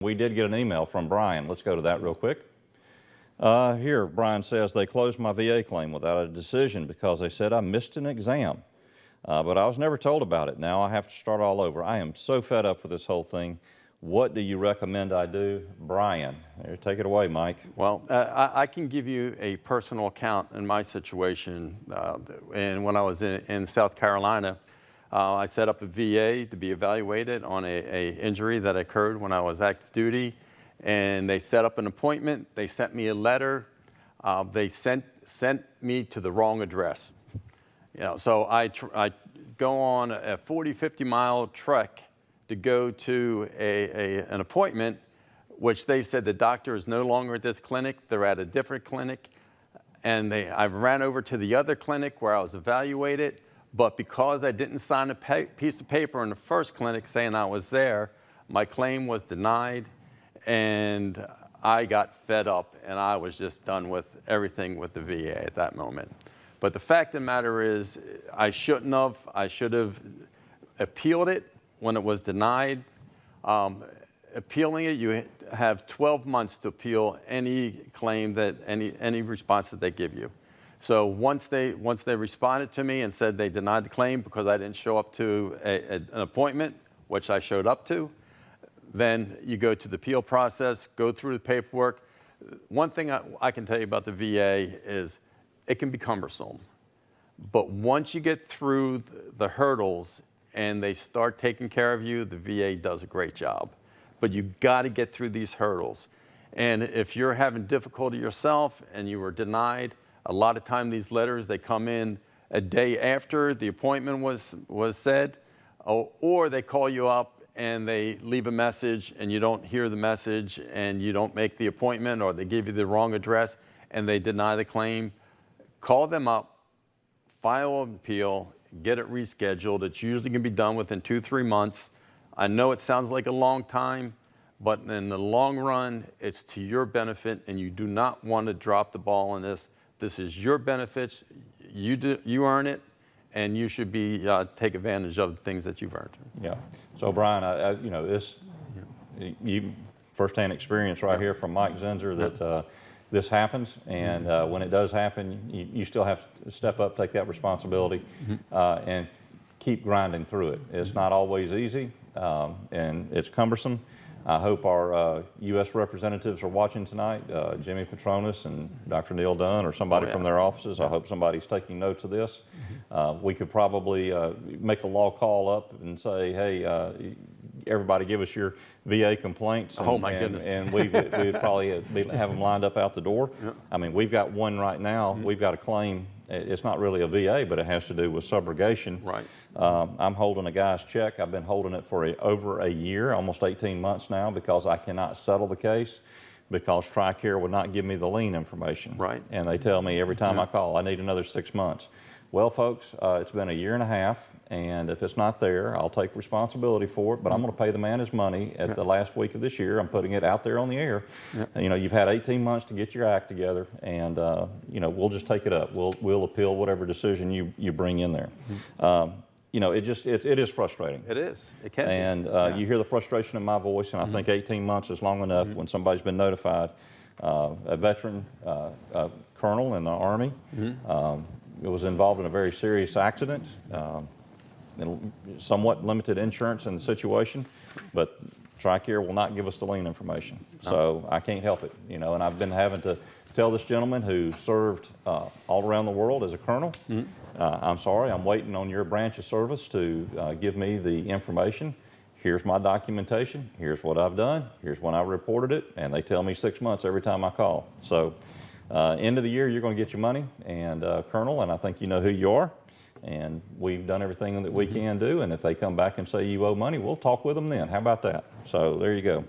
We did get an email from Brian. Let's go to that real quick. Here, Brian says, they closed my VA claim without a decision because they said I missed an exam. But I was never told about it. Now I have to start all over. I am so fed up with this whole thing. What do you recommend I do? Brian, here, take it away, Mike. Well, I can give you a personal account in my situation. And when I was in South Carolina, I set up a VA to be evaluated on a injury that occurred when I was active duty. And they set up an appointment. They sent me a letter. They sent me to the wrong address. So I go on a 40, 50-mile trek to go to an appointment, which they said the doctor is no longer at this clinic. They're at a different clinic. And I ran over to the other clinic where I was evaluated. But because I didn't sign a piece of paper in the first clinic saying I was there, my claim was denied. And I got fed up, and I was just done with everything with the VA at that moment. But the fact of the matter is, I shouldn't have. I should have appealed it when it was denied. Appealing it, you have 12 months to appeal any claim that any response that they give you. So once they responded to me and said they denied the claim because I didn't show up to an appointment, which I showed up to, then you go to the appeal process, go through the paperwork. One thing I can tell you about the VA is it can be cumbersome. But once you get through the hurdles and they start taking care of you, the VA does a great job. But you got to get through these hurdles. And if you're having difficulty yourself and you were denied, a lot of time these letters, they come in a day after the appointment was said, or they call you up and they leave a message and you don't hear the message and you don't make the appointment, or they give you the wrong address and they deny the claim. Call them up, file an appeal, get it rescheduled. It's usually going to be done within 2-3 months. I know it sounds like a long time, but in the long run, it's to your benefit, and you do not want to drop the ball on this. This is your benefits. You earn it, and you should be take advantage of the things that you've earned. Yeah. So Brian, you firsthand experience right here from Mike Zinzer that this happens, and when it does happen, you still have to step up, take that responsibility, and keep grinding through it. It's not always easy, and it's cumbersome. I hope our U.S. representatives are watching tonight, Jimmy Petronas and Dr. Neil Dunn, or somebody from their offices. I hope somebody's taking notes of this. We could probably make a law call up and say, hey, everybody give us your VA complaints. And, oh, my goodness. And we'd probably have them lined up out the door. Yep. I mean, we've got one right now. We've got a claim. It's not really a VA, but it has to do with subrogation. Right. I'm holding a guy's check. I've been holding it for over a year, almost 18 months now, because I cannot settle the case because TRICARE would not give me the lien information. Right. And they tell me every time I call, I need another 6 months. Well, folks, it's been a year and a half, and if it's not there, I'll take responsibility for it, but I'm going to pay the man his money at the last week of this year. I'm putting it out there on the air. You've had 18 months to get your act together, and we'll just take it up. We'll appeal whatever decision you bring in there. It is frustrating. It is. It can be. And you hear the frustration in my voice, and I think 18 months is long enough when somebody's been notified. A veteran colonel in the Army was involved in a very serious accident, and somewhat limited insurance in the situation, but TRICARE will not give us the lien information. So I can't help it, and I've been having to tell this gentleman who served all around the world as a colonel, I'm sorry, I'm waiting on your branch of service to give me the information. Here's my documentation. Here's what I've done. Here's when I reported it. And they tell me 6 months every time I call. So end of the year, you're going to get your money. And Colonel, and I think you know who you are. And we've done everything that we can do. And if they come back and say you owe money, we'll talk with them then. How about that? So there you go.